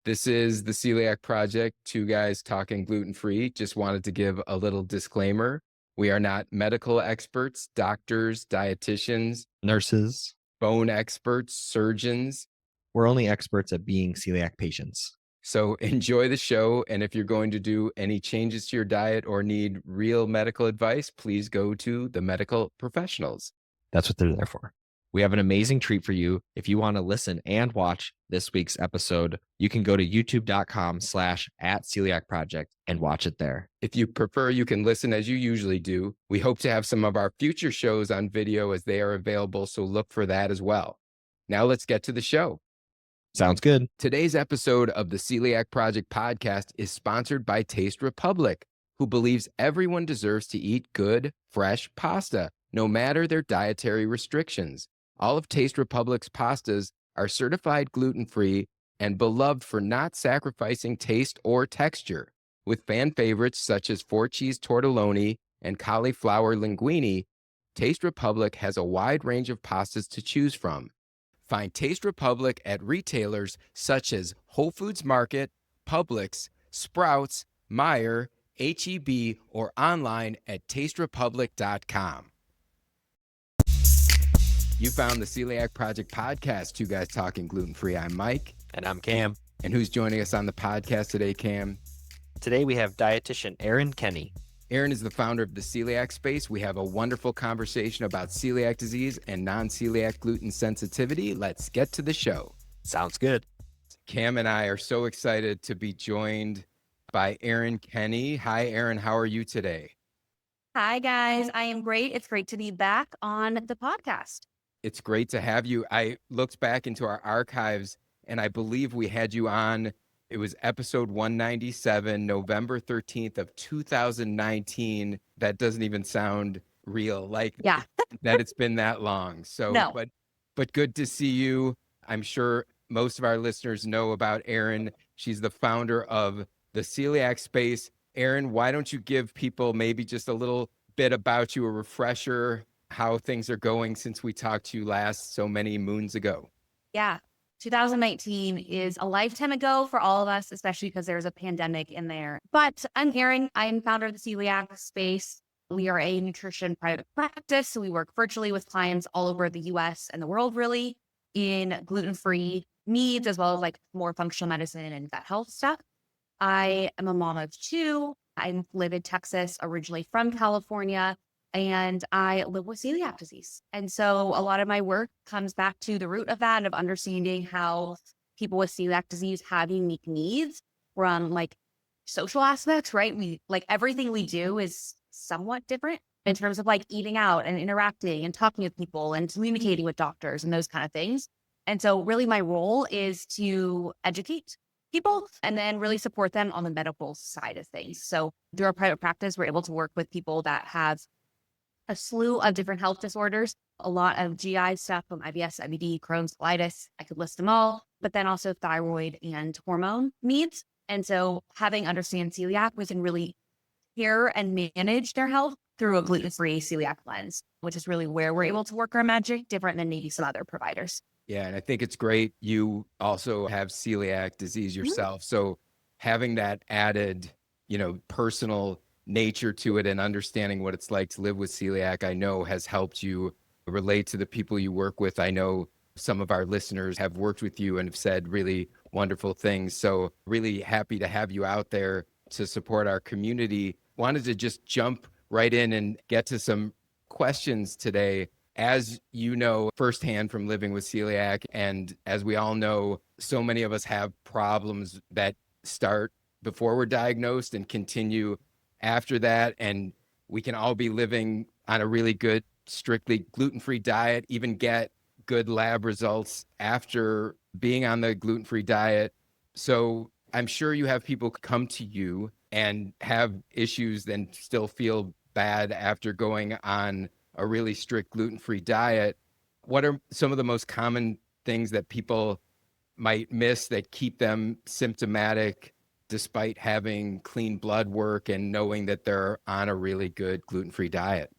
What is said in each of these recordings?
This is the Celiac Project, two guys talking gluten-free. Just wanted to give a little disclaimer. We are not medical experts, doctors, dietitians, Nurses. bone experts, surgeons. We're only experts at being celiac patients. So enjoy the show. And if you're going to do any changes to your diet or need real medical advice, please go to the medical professionals. That's what they're there for. We have an amazing treat for you. If you want to listen and watch this week's episode, you can go to youtube.com/@celiacproject and watch it there. If you prefer, you can listen as you usually do. We hope to have some of our future shows on video as they are available, so look for that as well. Now let's get to the show. Sounds good. Today's episode of the Celiac Project podcast is sponsored by Taste Republic, who believes everyone deserves to eat good, fresh pasta, no matter their dietary restrictions. All of Taste Republic's pastas are certified gluten-free and beloved for not sacrificing taste or texture. With fan favorites such as 4-cheese tortelloni and cauliflower linguine, Taste Republic has a wide range of pastas to choose from. Find Taste Republic at retailers such as Whole Foods Market, Publix, Sprouts, Meijer, H-E-B, or online at tasterepublic.com. You found the Celiac Project podcast, two guys talking gluten-free. I'm Mike. And I'm Cam. And who's joining us on the podcast today, Cam? Today we have dietitian Erin Kenny. Erin is the founder of the Celiac Space. We have a wonderful conversation about celiac disease and non-celiac gluten sensitivity. Let's get to the show. Sounds good. Cam and I are so excited to be joined by Erin Kenny. Hi, Erin. How are you today? Hi, guys. I am great. It's great to be back on the podcast. It's great to have you. I looked back into our archives, and I believe we had you on. It was episode 197, November 13th of 2019. That doesn't even sound real, like Yeah. that it's been that long. So, No. but good to see you. I'm sure most of our listeners know about Erin. She's the founder of the Celiac Space. Erin, why don't you give people maybe just a little bit about you, a refresher, how things are going since we talked to you last so many moons ago? Yeah. 2019 is a lifetime ago for all of us, especially because there's a pandemic in there. But I'm Erin. I'm founder of the Celiac Space. We are a nutrition private practice. So we work virtually with clients all over the US and the world, really, in gluten-free needs, as well as like more functional medicine and gut health stuff. I am a mom of two. I live in Texas, originally from California, and I live with celiac disease. And so a lot of my work comes back to the root of that, of understanding how people with celiac disease have unique needs from like social aspects, right? We like everything we do is somewhat different in terms of like eating out and interacting and talking with people and communicating with doctors and those kind of things. And so really my role is to educate people and then really support them on the medical side of things. So through our private practice, we're able to work with people that have a slew of different health disorders, a lot of GI stuff from IBS, IBD, Crohn's, colitis. I could list them all, but then also thyroid and hormone needs. And so having understand celiac, we can really care and manage their health through a gluten-free celiac lens, which is really where we're able to work our magic, different than maybe some other providers. Yeah, and I think it's great. You also have celiac disease yourself. So having that added, personal nature to it and understanding what it's like to live with celiac, I know has helped you relate to the people you work with. I know some of our listeners have worked with you and have said really wonderful things. So really happy to have you out there to support our community. Wanted to just jump right in and get to some questions today. As you know firsthand from living with celiac, and as we all know, so many of us have problems that start before we're diagnosed and continue after that. And we can all be living on a really good, strictly gluten-free diet, even get good lab results after being on the gluten-free diet. So I'm sure you have people come to you and have issues and still feel bad after going on a really strict gluten-free diet. What are some of the most common things that people might miss that keep them symptomatic despite having clean blood work and knowing that they're on a really good gluten-free diet?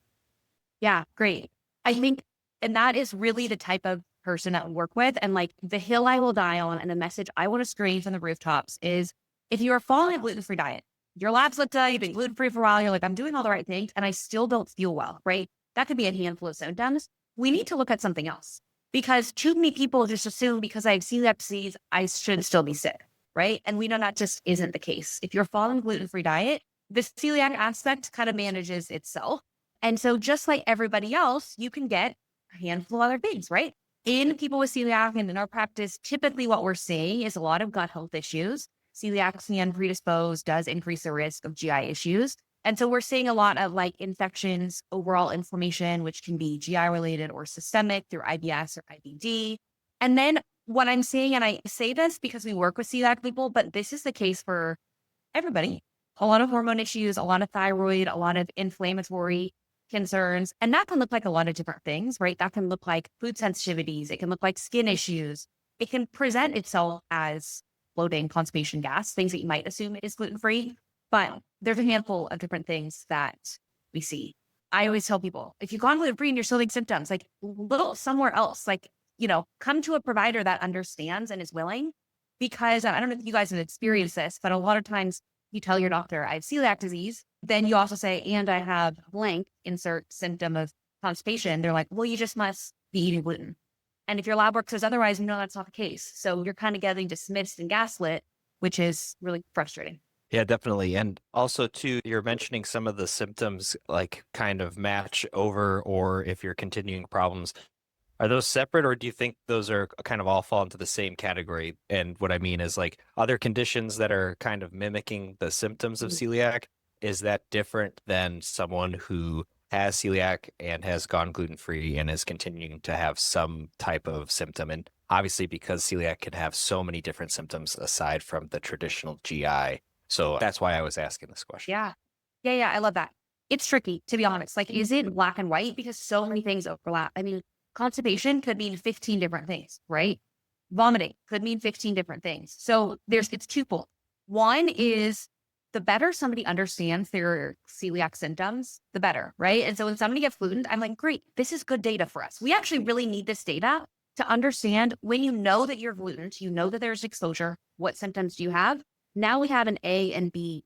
Yeah, great. I think, and that is really the type of person that we work with. And like the hill I will die on and the message I want to scream from the rooftops is if you are following a gluten-free diet, your labs look good, you've been gluten-free for a while, you're like, I'm doing all the right things and I still don't feel well, right? That could be a handful of symptoms. We need to look at something else because too many people just assume because I have celiac disease, I should still be sick, right? And we know that just isn't the case. If you're following a gluten-free diet, the celiac aspect kind of manages itself. And so just like everybody else, you can get a handful of other things, right? In people with celiac and in our practice, typically what we're seeing is a lot of gut health issues. Celiac and predisposed does increase the risk of GI issues. And so we're seeing a lot of like infections, overall inflammation, which can be GI related or systemic through IBS or IBD. And then what I'm seeing, and I say this because we work with celiac people, but this is the case for everybody. A lot of hormone issues, a lot of thyroid, a lot of inflammatory concerns. And that can look like a lot of different things, right? That can look like food sensitivities. It can look like skin issues. It can present itself as bloating, constipation, gas, things that you might assume is gluten-free. But there's a handful of different things that we see. I always tell people, if you've gone gluten-free and you're still having symptoms, like look somewhere else, like, come to a provider that understands and is willing. Because I don't know if you guys have experienced this, but a lot of times you tell your doctor, I have celiac disease. Then you also say, and I have blank, insert symptom of constipation. They're like, well, you just must be eating gluten. And if your lab work says otherwise, no, that's not the case. So you're kind of getting dismissed and gaslit, which is really frustrating. Yeah, definitely. And also too, you're mentioning some of the symptoms like kind of match over, or if you're continuing problems, are those separate, or do you think those are kind of all fall into the same category? And what I mean is like other conditions that are kind of mimicking the symptoms of celiac, is that different than someone who has celiac and has gone gluten-free and is continuing to have some type of symptom? And obviously because celiac can have so many different symptoms aside from the traditional GI. So that's why I was asking this question. Yeah. Yeah. I love that. It's tricky, to be honest. Like, is it black and white? Because so many things overlap. I mean, constipation could mean 15 different things, right? Vomiting could mean 15 different things. So it's twofold. One is the better somebody understands their celiac symptoms, the better, right? And so when somebody gets gluten, I'm like, great, this is good data for us. We actually really need this data to understand when you know that you're gluten, you know that there's exposure, what symptoms do you have? Now we have an A and B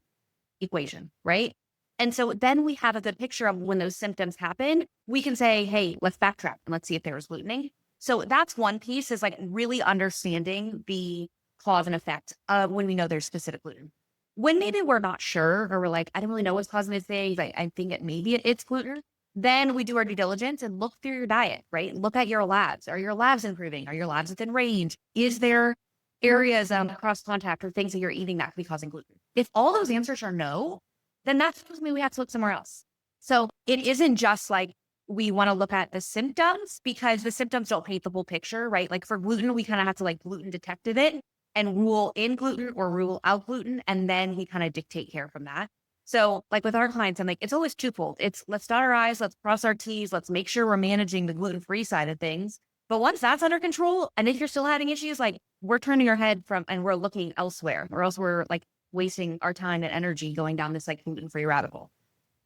equation, right? And so then we have a good picture of when those symptoms happen, we can say, hey, let's backtrack and let's see if there was glutening. So that's one piece, is like really understanding the cause and effect of when we know there's specific gluten. When maybe we're not sure, or we're like, I don't really know what's causing these things, I think it's gluten, then we do our due diligence and look through your diet, right? Look at your labs. Are your labs improving? Are your labs within range? Is there areas cross contact or things that you're eating that could be causing gluten? If all those answers are no, then that's supposed to mean we have to look somewhere else. So it isn't just like we want to look at the symptoms, because the symptoms don't paint the whole picture, right? Like for gluten, we kind of have to like gluten detective it and rule in gluten or rule out gluten. And then we kind of dictate care from that. So like with our clients, I'm like, it's always twofold. It's let's dot our I's, let's cross our T's, let's make sure we're managing the gluten-free side of things. But once that's under control, and if you're still having issues, like we're turning our head from and we're looking elsewhere, or else we're like wasting our time and energy going down this like gluten-free rabbit hole.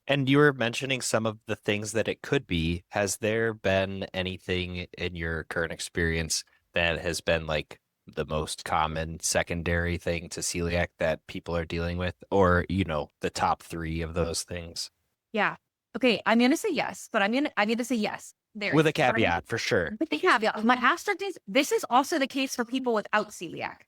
And you were mentioning some of the things that it could be. Has there been anything in your current experience that has been like the most common secondary thing to celiac that people are dealing with, or, the top 3 of those things? Yeah. Okay. I'm going to say yes, but I'm going to say yes. With a caveat, for sure. With the caveat, my asterisk is this is also the case for people without celiac.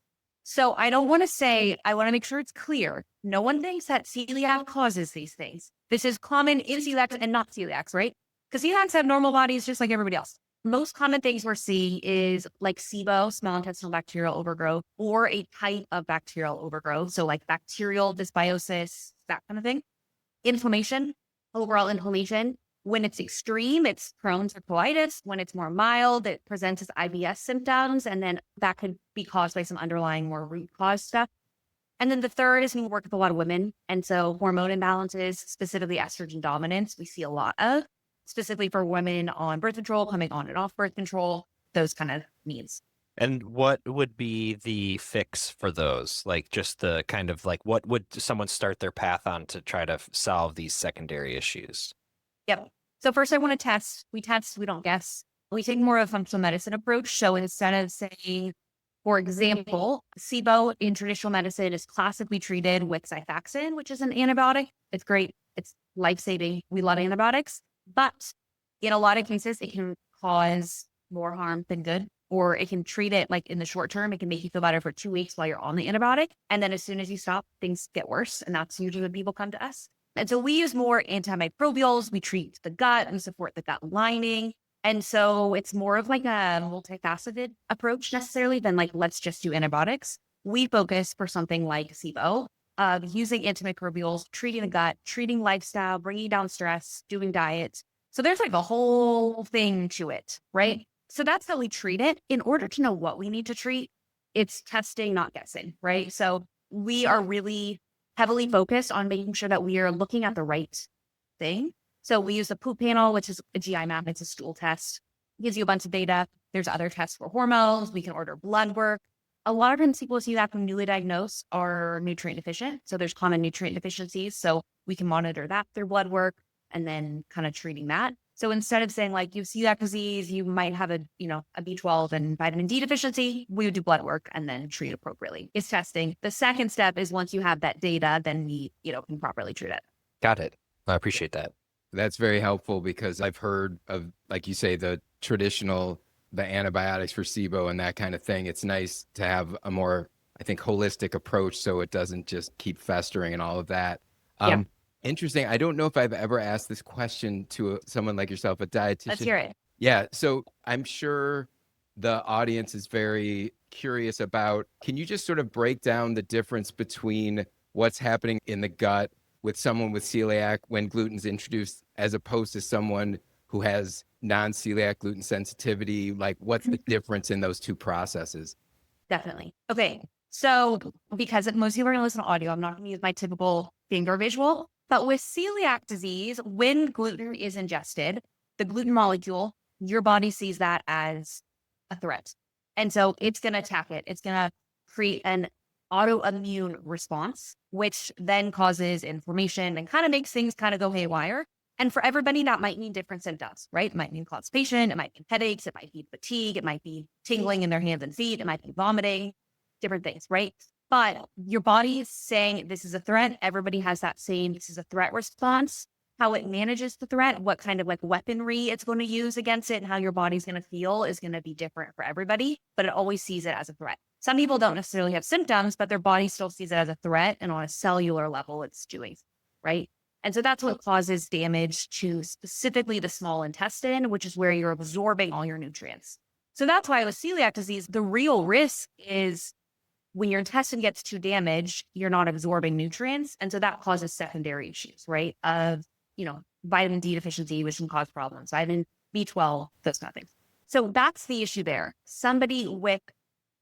So I don't want to say, I want to make sure it's clear. No one thinks that celiac causes these things. This is common in celiacs and not celiacs, right? Because celiacs have normal bodies just like everybody else. Most common things we're seeing is like SIBO, small intestinal bacterial overgrowth, or a type of bacterial overgrowth. So like bacterial dysbiosis, that kind of thing. Inflammation, overall inflammation. When it's extreme, it's Crohn's or colitis. When it's more mild, it presents as IBS symptoms. And then that could be caused by some underlying more root cause stuff. And then the third is we work with a lot of women. And so hormone imbalances, specifically estrogen dominance, we see a lot of, specifically for women on birth control, coming on and off birth control, those kind of needs. And what would be the fix for those? Like just the kind of like, what would someone start their path on to try to solve these secondary issues? Yep. So first I want to test. We test, we don't guess. We take more of a functional medicine approach. So instead of saying, for example, SIBO in traditional medicine is classically treated with Xifaxan, which is an antibiotic. It's great. It's life-saving. We love antibiotics. But in a lot of cases, it can cause more harm than good, or it can treat it like in the short term. It can make you feel better for 2 weeks while you're on the antibiotic. And then as soon as you stop, things get worse. And that's usually when people come to us. And so we use more antimicrobials. We treat the gut. We support the gut lining. And so it's more of like a multifaceted approach necessarily than like, let's just do antibiotics. We focus for something like SIBO of using antimicrobials, treating the gut, treating lifestyle, bringing down stress, doing diet. So there's like a whole thing to it, right? So that's how we treat it. In order to know what we need to treat, it's testing, not guessing, right? So we are really heavily focused on making sure that we are looking at the right thing. So we use the poop panel, which is a GI map. It's a stool test. It gives you a bunch of data. There's other tests for hormones. We can order blood work. A lot of times people see that from newly diagnosed are nutrient deficient. So there's common nutrient deficiencies. So we can monitor that through blood work and then kind of treating that. So instead of saying like you have celiac disease, you might have a B12 and vitamin D deficiency, we would do blood work and then treat appropriately. It's testing. The second step is once you have that data, then we, can properly treat it. Got it. I appreciate that. That's very helpful because I've heard of, like you say, the antibiotics for SIBO and that kind of thing. It's nice to have a more, I think, holistic approach so it doesn't just keep festering and all of that. Yeah. Interesting. I don't know if I've ever asked this question to someone like yourself, a dietitian. Let's hear it. Yeah. So I'm sure the audience is very curious about, can you just sort of break down the difference between what's happening in the gut with someone with celiac when gluten's introduced as opposed to someone who has non-celiac gluten sensitivity? Like, what's the difference in those two processes? Definitely. Okay. So because most people are going to listen to audio, I'm not going to use my typical finger visual. But with celiac disease, when gluten is ingested, the gluten molecule, your body sees that as a threat. And so it's going to attack it. It's going to create an autoimmune response, which then causes inflammation and kind of makes things kind of go haywire. And for everybody, that might mean different symptoms, right? It might mean constipation. It might mean headaches. It might be fatigue. It might be tingling in their hands and feet. It might be vomiting, different things, right? But your body is saying this is a threat. Everybody has that same, this is a threat response. How it manages the threat, what kind of like weaponry it's going to use against it, and how your body's going to feel is going to be different for everybody, but it always sees it as a threat. Some people don't necessarily have symptoms, but their body still sees it as a threat. And on a cellular level, it's doing, right? And so that's what causes damage to specifically the small intestine, which is where you're absorbing all your nutrients. So that's why with celiac disease, the real risk is when your intestine gets too damaged, you're not absorbing nutrients. And so that causes secondary issues, right? Of, vitamin D deficiency, which can cause problems, vitamin B12, those kind of things. So that's the issue there. Somebody with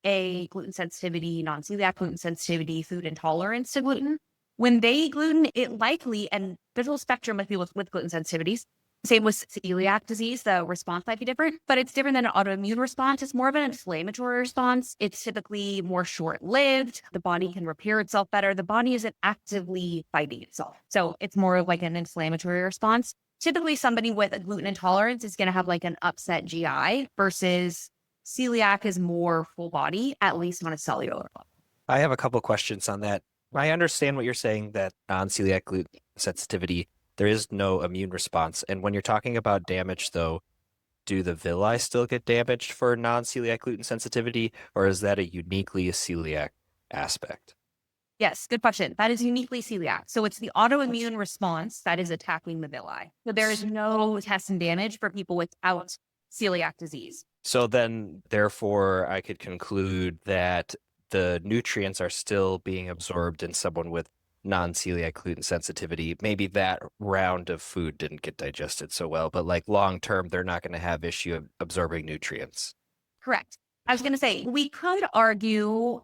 a gluten sensitivity, non-celiac gluten sensitivity, food intolerance to gluten, when they eat gluten, it likely, and there's a whole spectrum of people with gluten sensitivities. Same with celiac disease, the response might be different, but it's different than an autoimmune response. It's more of an inflammatory response. It's typically more short-lived. The body can repair itself better. The body isn't actively fighting itself. So it's more of like an inflammatory response. Typically, somebody with a gluten intolerance is going to have like an upset GI versus celiac is more full body, at least on a cellular level. I have a couple questions on that. I understand what you're saying, that non-celiac gluten sensitivity, there is no immune response. And when you're talking about damage, though, do the villi still get damaged for non-celiac gluten sensitivity, or is that a uniquely celiac aspect? Yes, good question. That is uniquely celiac. So it's the autoimmune response that is attacking the villi. So there is no intestine damage for people without celiac disease. So then, therefore, I could conclude that the nutrients are still being absorbed in someone with non-celiac gluten sensitivity. Maybe that round of food didn't get digested so well, but like long term, they're not going to have issue of absorbing nutrients. Correct. I was going to say, we could argue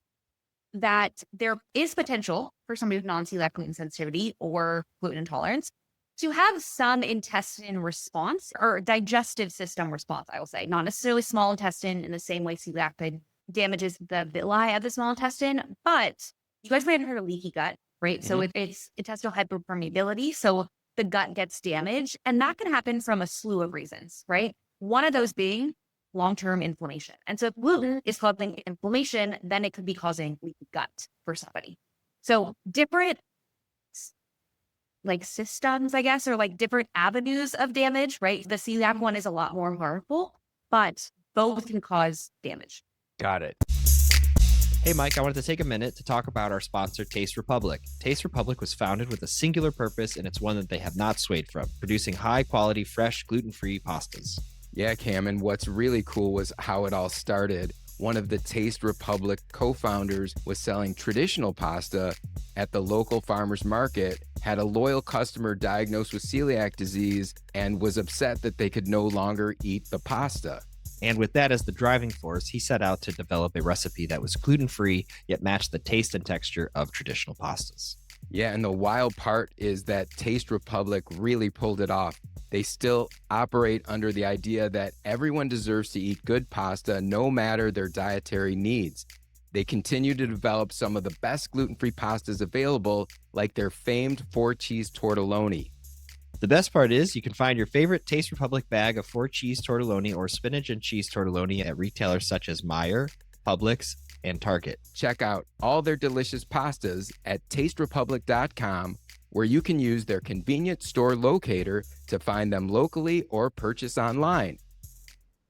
that there is potential for somebody with non-celiac gluten sensitivity or gluten intolerance to have some intestine response or digestive system response, I will say. Not necessarily small intestine in the same way celiac damages the villi of the small intestine, but you guys might have heard of leaky gut, right? Mm-hmm. So it's intestinal hyperpermeability. So the gut gets damaged, and that can happen from a slew of reasons, right? One of those being long-term inflammation. And so if gluten is causing inflammation, then it could be causing leaky gut for somebody. So different like systems, I guess, or like different avenues of damage, right? The celiac one is a lot more harmful, but both can cause damage. Got it. Hey, Mike, I wanted to take a minute to talk about our sponsor, Taste Republic. Taste Republic was founded with a singular purpose, and it's one that they have not swayed from, producing high-quality, fresh, gluten-free pastas. Yeah, Cam, and what's really cool was how it all started. One of the Taste Republic co-founders was selling traditional pasta at the local farmer's market, had a loyal customer diagnosed with celiac disease, and was upset that they could no longer eat the pasta. And with that as the driving force, he set out to develop a recipe that was gluten-free, yet matched the taste and texture of traditional pastas. Yeah, and the wild part is that Taste Republic really pulled it off. They still operate under the idea that everyone deserves to eat good pasta no matter their dietary needs. They continue to develop some of the best gluten-free pastas available, like their famed 4-cheese tortelloni. The best part is you can find your favorite Taste Republic bag of 4-cheese tortelloni or spinach and cheese tortelloni at retailers such as Meijer, Publix, and Target. Check out all their delicious pastas at tasterepublic.com, where you can use their convenient store locator to find them locally or purchase online.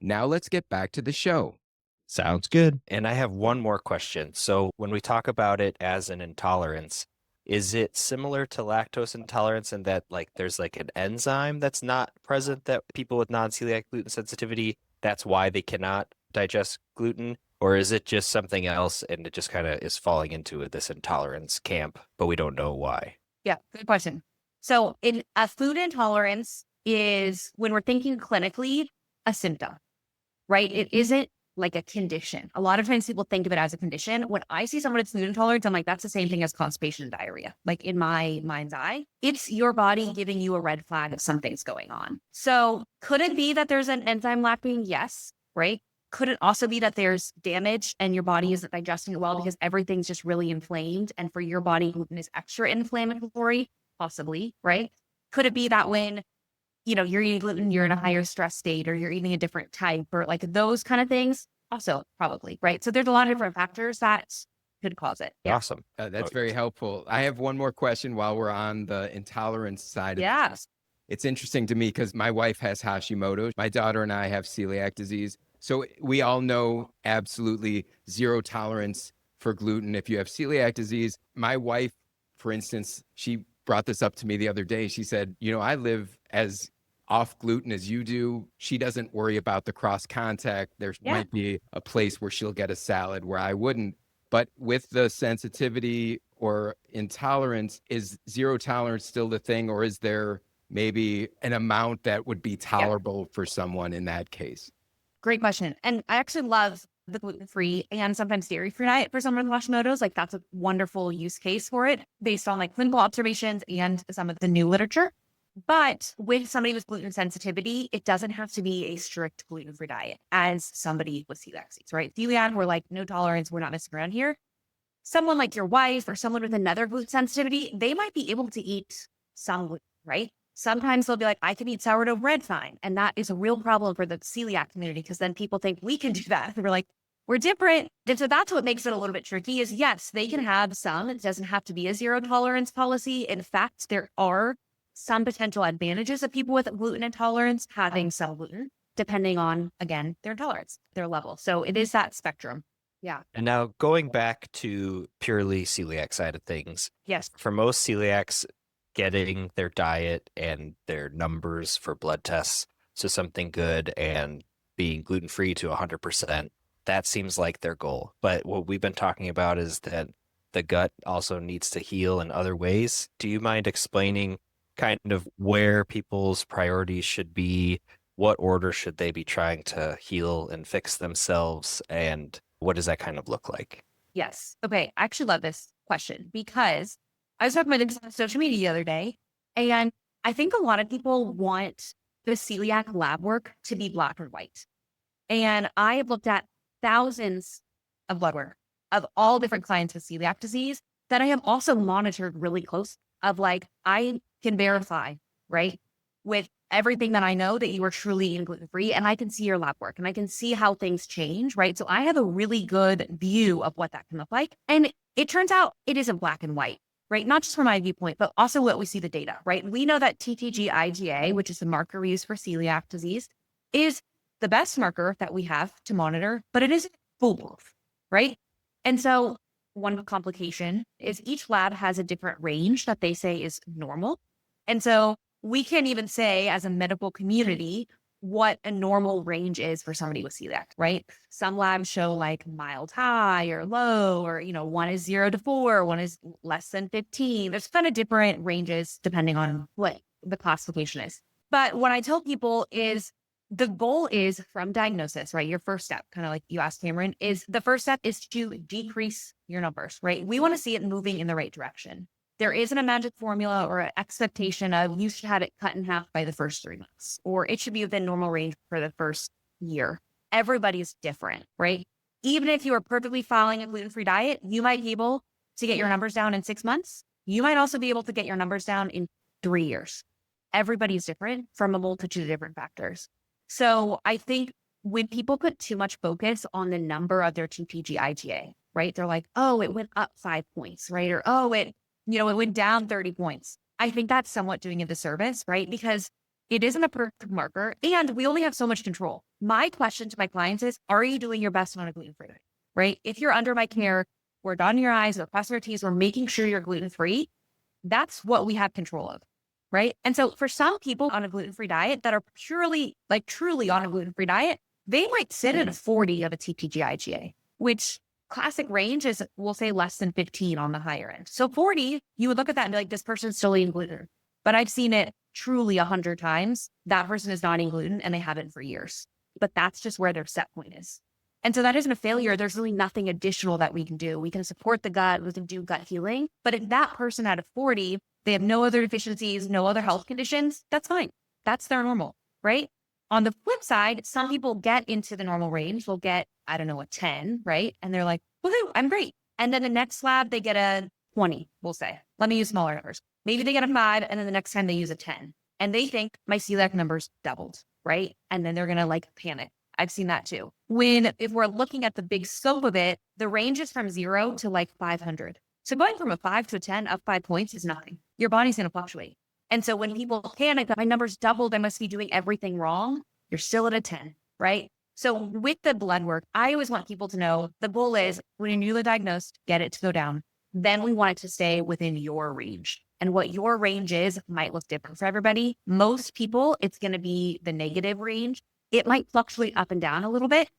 Now let's get back to the show. Sounds good. And I have one more question. So when we talk about it as an intolerance, is it similar to lactose intolerance in that like there's like an enzyme that's not present that people with non-celiac gluten sensitivity, that's why they cannot digest gluten? Or is it just something else and it just kind of is falling into this intolerance camp, but we don't know why? Yeah, good question. So in a food intolerance is, when we're thinking clinically, a symptom, right? It isn't like a condition. A lot of times people think of it as a condition. When I see someone with food intolerance, I'm like, that's the same thing as constipation and diarrhea. Like in my mind's eye, it's your body giving you a red flag of something's going on. So could it be that there's an enzyme lacking? Yes, right? Could it also be that there's damage and your body isn't digesting it well because everything's just really inflamed, and for your body, gluten is extra inflammatory? Possibly, right? Could it be that when you're eating gluten, you're in a higher stress state, or you're eating a different type, or like those kind of things? Also, probably, right? So there's a lot of different factors that could cause it. Yeah. Awesome. That's very helpful. I have one more question while we're on the intolerance side. Yes. It's interesting to me because my wife has Hashimoto's. My daughter and I have celiac disease. So we all know absolutely zero tolerance for gluten if you have celiac disease. My wife, for instance, she brought this up to me the other day. She said, I live as off gluten as you do. She doesn't worry about the cross contact. There might be a place where she'll get a salad where I wouldn't. But with the sensitivity or intolerance, is zero tolerance still the thing, or is there maybe an amount that would be tolerable for someone in that case? Great question. And I actually love the gluten-free and sometimes dairy-free diet for someone with Hashimoto's. Like that's a wonderful use case for it based on like clinical observations and some of the new literature. But with somebody with gluten sensitivity, it doesn't have to be a strict gluten-free diet as somebody with celiac disease, right? Celiac, we're like, no tolerance, we're not messing around here. Someone like your wife or someone with another gluten sensitivity, they might be able to eat some gluten, right? Sometimes they'll be like, I can eat sourdough bread fine. And that is a real problem for the celiac community because then people think we can do that. And we're like, we're different. And so that's what makes it a little bit tricky is yes, they can have some. It doesn't have to be a zero tolerance policy. In fact, there are some potential advantages of people with gluten intolerance having some gluten, depending on, again, their tolerance, their level. So it is that spectrum. Yeah. And now going back to purely celiac side of things. Yes. For most celiacs, getting their diet and their numbers for blood tests to something good and being gluten-free to 100%, that seems like their goal. But what we've been talking about is that the gut also needs to heal in other ways. Do you mind explaining kind of where people's priorities should be? What order should they be trying to heal and fix themselves? And what does that kind of look like? Yes. Okay. I actually love this question because I was talking about this on social media the other day, and I think a lot of people want the celiac lab work to be black or white. And I have looked at thousands of blood work of all different clients with celiac disease that I have also monitored really close of like, I can verify, right, with everything that I know that you are truly eating gluten-free, and I can see your lab work and I can see how things change, right? So I have a really good view of what that can look like. And it turns out it isn't black and white, right? Not just from my viewpoint, but also what we see the data, right? We know that TTG IgA, which is the marker we use for celiac disease, is the best marker that we have to monitor, but it isn't foolproof, right? And so one complication is each lab has a different range that they say is normal. And so we can't even say as a medical community what a normal range is for somebody with celiac, right? Some labs show like mild high or low, or, one is 0 to 4, one is less than 15. There's kind of different ranges depending on what the classification is. But what I tell people is the goal is from diagnosis, right? Your first step, kind of like you asked Cameron, is the first step is to decrease your numbers, right? We want to see it moving in the right direction. There isn't a magic formula or an expectation of you should have it cut in half by the first 3 months, or it should be within normal range for the first year. Everybody's different, right? Even if you are perfectly following a gluten-free diet, you might be able to get your numbers down in 6 months. You might also be able to get your numbers down in 3 years. Everybody's different from a multitude of different factors. So I think when people put too much focus on the number of their TPG IgA, right? They're like, oh, it went up 5 points, right? Or, oh, it went down 30 points. I think that's somewhat doing a disservice, right? Because it isn't a perfect marker and we only have so much control. My question to my clients is, are you doing your best on a gluten-free diet, right? If you're under my care, we're dotting your I's, we're crossing your T's, we're making sure you're gluten-free. That's what we have control of, right? And so for some people on a gluten-free diet that are truly on a gluten-free diet, they might sit at a 40 of a TPG IgA, which classic range is, we'll say, less than 15 on the higher end. So 40, you would look at that and be like, this person's still eating gluten. But I've seen it truly 100 times. That person is not eating gluten and they haven't for years. But that's just where their set point is. And so that isn't a failure. There's really nothing additional that we can do. We can support the gut, we can do gut healing. But if that person at a 40, they have no other deficiencies, no other health conditions, that's fine. That's their normal, right? On the flip side, some people get into the normal range. They'll get, I don't know, a 10, right? And they're like, woohoo, I'm great. And then the next lab, they get a 20, we'll say. Let me use smaller numbers. Maybe they get a 5, and then the next time they use a 10. And they think my celiac numbers doubled, right? And then they're going to panic. I've seen that too. If we're looking at the big scope of it, the range is from 0 to 500. So going from a 5 to a 10 up 5 points is nothing. Your body's going to fluctuate. And so when people panic that my numbers doubled, I must be doing everything wrong, you're still at a 10, right? So with the blood work, I always want people to know the goal is when you're newly diagnosed, get it to go down. Then we want it to stay within your range. And what your range is might look different for everybody. Most people, it's going to be the negative range. It might fluctuate up and down a little bit.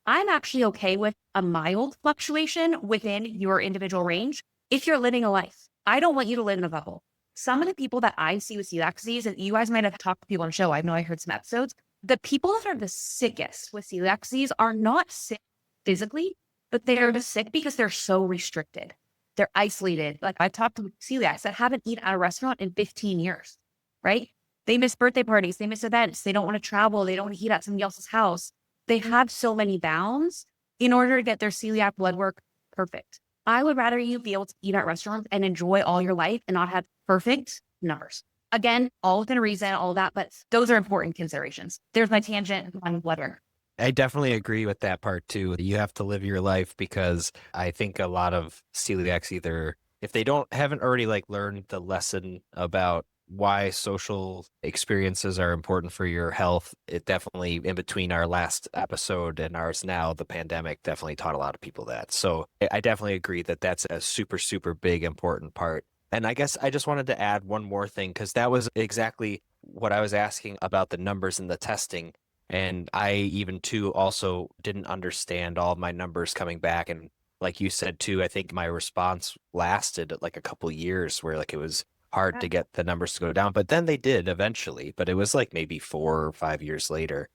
I'm actually okay with a mild fluctuation within your individual range if you're living a life. I don't want you to live in a bubble. Some of the people that I see with celiac disease, and you guys might have talked to people on the show, I know I heard some episodes, the people that are the sickest with celiac disease are not sick physically, but they are just sick because they're so restricted. They're isolated. Like I've talked to celiacs that haven't eaten at a restaurant in 15 years, right? They miss birthday parties, they miss events, they don't want to travel, they don't want to eat at somebody else's house. They have so many bounds in order to get their celiac blood work perfect. I would rather you be able to eat at restaurants and enjoy all your life and not have perfect numbers. Again, all within reason, all that, but those are important considerations. There's my tangent on blood work. I definitely agree with that part too. You have to live your life because I think a lot of celiacs either, if they haven't already learned the lesson about why social experiences are important for your health, it definitely, in between our last episode and ours now, the pandemic definitely taught a lot of people that. So I definitely agree that that's a super, super big, important part. And I guess I just wanted to add one more thing, because that was exactly what I was asking about the numbers and the testing. And I even too also didn't understand all my numbers coming back. And like you said too, I think my response lasted a couple years where it was hard to get the numbers to go down, but then they did eventually, but it was maybe 4 or 5 years later.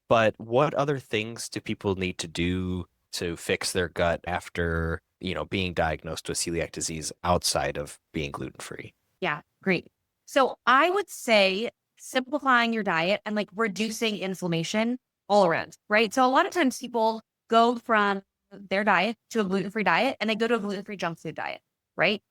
But what other things do people need to do to fix their gut after, being diagnosed with celiac disease outside of being gluten-free? Yeah, great. So I would say simplifying your diet and reducing inflammation all around, right? So a lot of times people go from their diet to a gluten-free diet and they go to a gluten-free junk food diet, right?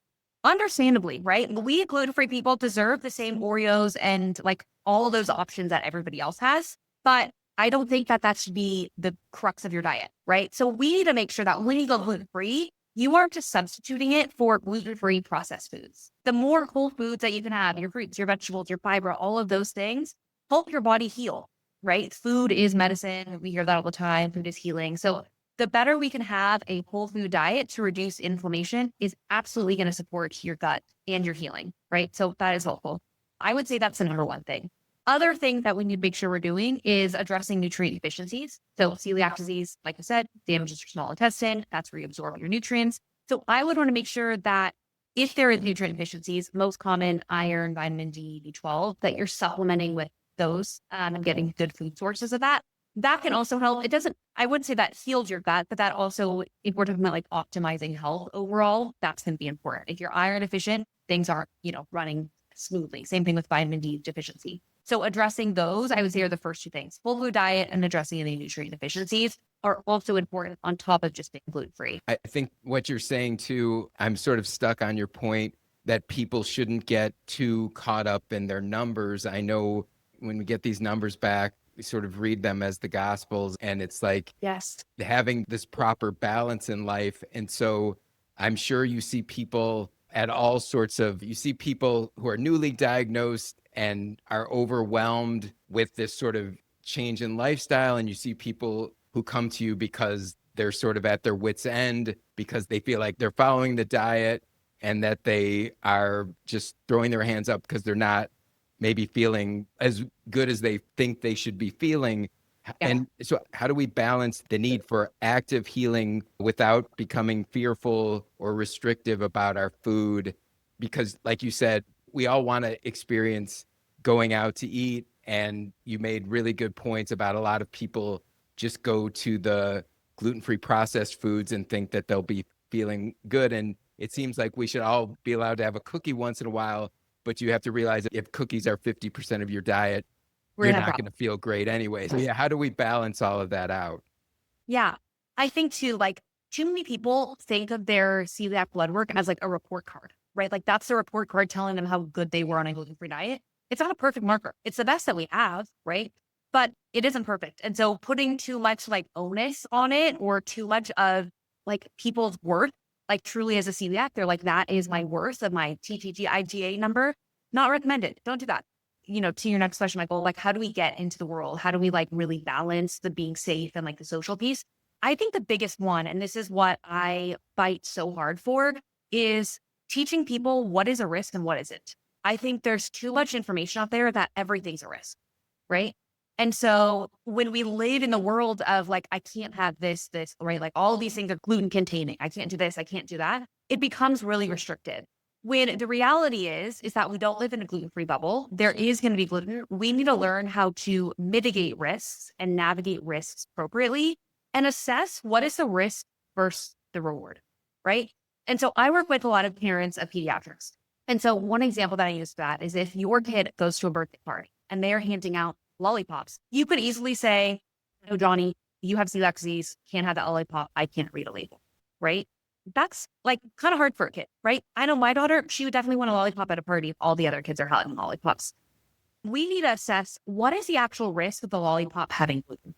Understandably, right? We gluten-free people deserve the same Oreos and all of those options that everybody else has. But I don't think that should be the crux of your diet, right? So we need to make sure that when you go gluten-free, you aren't just substituting it for gluten-free processed foods. The more whole foods that you can have, your fruits, your vegetables, your fiber, all of those things help your body heal, right? Food is medicine. We hear that all the time. Food is healing. So the better we can have a whole food diet to reduce inflammation is absolutely going to support your gut and your healing, right? So that is helpful. I would say that's the number one thing. Other thing that we need to make sure we're doing is addressing nutrient deficiencies. So celiac disease, like I said, damages your small intestine. That's where you absorb your nutrients. So I would want to make sure that if there is nutrient deficiencies, most common iron, vitamin D, B12, that you're supplementing with those and getting good food sources of that. That can also help. I wouldn't say that heals your gut, but that also, if we're talking about like optimizing health overall, that's going to be important. If you're iron deficient, things aren't, running smoothly. Same thing with vitamin D deficiency. So addressing those, I would say, are the first two things. Full food diet and addressing any nutrient deficiencies are also important on top of just being gluten-free. I think what you're saying too, I'm sort of stuck on your point that people shouldn't get too caught up in their numbers. I know when we get these numbers back, we sort of read them as the gospels, and it's like Yes, having this proper balance in life. And so I'm sure you see people you see people who are newly diagnosed and are overwhelmed with this sort of change in lifestyle. And you see people who come to you because they're sort of at their wits' end, because they feel like they're following the diet and that they are just throwing their hands up because they're not maybe feeling as good as they think they should be feeling. Yeah. And so how do we balance the need for active healing without becoming fearful or restrictive about our food? Because like you said, we all want to experience going out to eat. And you made really good points about a lot of people just go to the gluten-free processed foods and think that they'll be feeling good. And it seems like we should all be allowed to have a cookie once in a while, but you have to realize that if cookies are 50% of your diet, you're not going to feel great anyway. So yeah, how do we balance all of that out? Yeah. I think too, like too many people think of their celiac blood work as like a report card, right? Like that's the report card telling them how good they were on a gluten-free diet. It's not a perfect marker. It's the best that we have, right? But it isn't perfect. And so putting too much like onus on it or too much of like people's worth, like truly as a celiac, they're like, that is my worth of my TTG IgA number. Not recommended. Don't do that. To your next question, Michael, like how do we get into the world? How do we like really balance the being safe and like the social piece? I think the biggest one, and this is what I fight so hard for, is teaching people what is a risk and what isn't. I think there's too much information out there that everything's a risk, right? And so when we live in the world of like, I can't have this, right? Like all of these things are gluten containing. I can't do this. I can't do that. It becomes really restricted. When the reality is that we don't live in a gluten-free bubble. There is going to be gluten. We need to learn how to mitigate risks and navigate risks appropriately and assess what is the risk versus the reward, right? And so I work with a lot of parents of pediatrics. And so one example that I use for that is if your kid goes to a birthday party and they're handing out lollipops, you could easily say, "No, Johnny, you have celiac disease, can't have that lollipop. I can't read a label," right? That's like kind of hard for a kid, right? I know my daughter, she would definitely want a lollipop at a party if all the other kids are having lollipops. We need to assess what is the actual risk of the lollipop having gluten,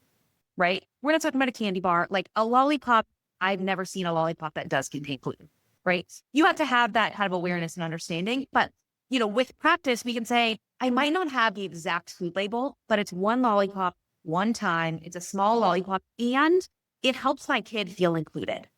right? We're not talking about a candy bar. Like a lollipop, I've never seen a lollipop that does contain gluten, right? You have to have that kind of awareness and understanding. But, with practice, we can say, I might not have the exact food label, but it's one lollipop, one time. It's a small lollipop, and it helps my kid feel included.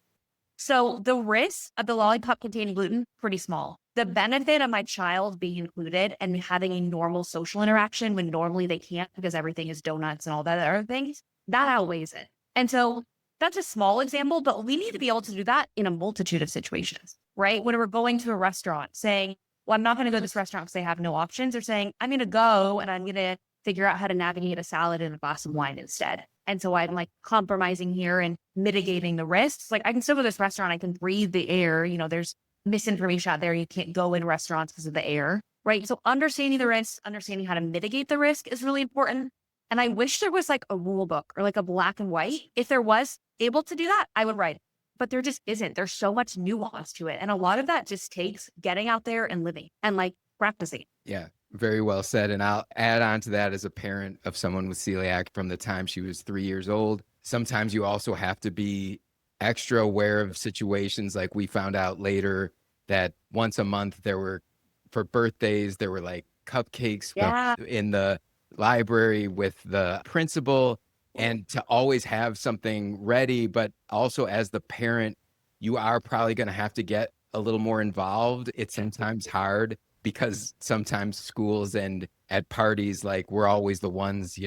So the risk of the lollipop containing gluten, pretty small. The benefit of my child being included and having a normal social interaction when normally they can't because everything is donuts and all that other things, that outweighs it. And so that's a small example, but we need to be able to do that in a multitude of situations, right? When we're going to a restaurant saying, well, I'm not going to go to this restaurant because they have no options, or saying, I'm going to go and I'm going to figure out how to navigate a salad and a glass of wine instead. And so I'm like compromising here and mitigating the risks. Like I can still go to this restaurant, I can breathe the air. There's misinformation out there. You can't go in restaurants because of the air, right? So understanding the risks, understanding how to mitigate the risk is really important. And I wish there was like a rule book or like a black and white. If there was able to do that, I would write it. But there just isn't. There's so much nuance to it. And a lot of that just takes getting out there and living and like practicing. Yeah. Very well said. And I'll add on to that, as a parent of someone with celiac from the time she was 3 years old. Sometimes you also have to be extra aware of situations. Like we found out later that once a month for birthdays, there were like cupcakes Yeah. in the library with the principal, and to always have something ready. But also, as the parent, you are probably going to have to get a little more involved. It's sometimes hard because sometimes schools and at parties, like we're always the ones,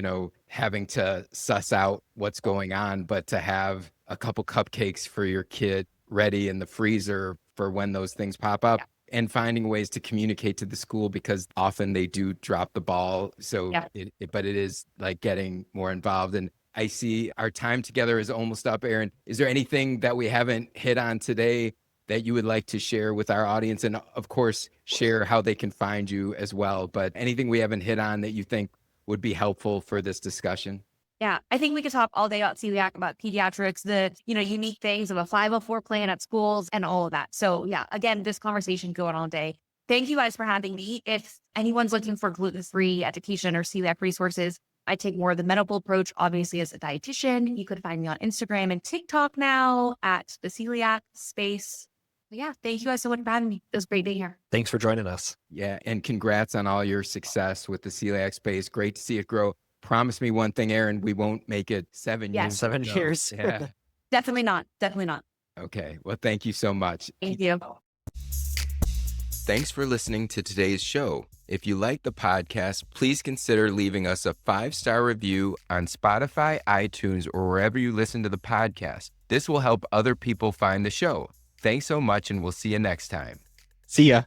having to suss out what's going on. But to have a couple cupcakes for your kid ready in the freezer for when those things pop up, and finding ways to communicate to the school, because often they do drop the ball. So, but it is like getting more involved. And I see our time together is almost up, Erin. Is there anything that we haven't hit on today that you would like to share with our audience? And of course, share how they can find you as well. But anything we haven't hit on that you think would be helpful for this discussion? Yeah, I think we could talk all day about celiac, about pediatrics, the unique things of a 504 plan at schools and all of that. So yeah, again, this conversation going all day. Thank you guys for having me. If anyone's looking for gluten-free education or celiac resources, I take more of the medical approach, obviously, as a dietitian. You could find me on Instagram and TikTok now at the Celiac Space. But yeah, thank you guys so much for having me. It was great being here. Thanks for joining us. Yeah, and congrats on all your success with the Celiac Space. Great to see it grow. Promise me one thing, Erin, we won't make it 7 years. 7 years. Yeah. Definitely not. Definitely not. Okay. Well, thank you so much. Thank you. Thanks for listening to today's show. If you like the podcast, please consider leaving us a 5-star review on Spotify, iTunes, or wherever you listen to the podcast. This will help other people find the show. Thanks so much, and we'll see you next time. See ya.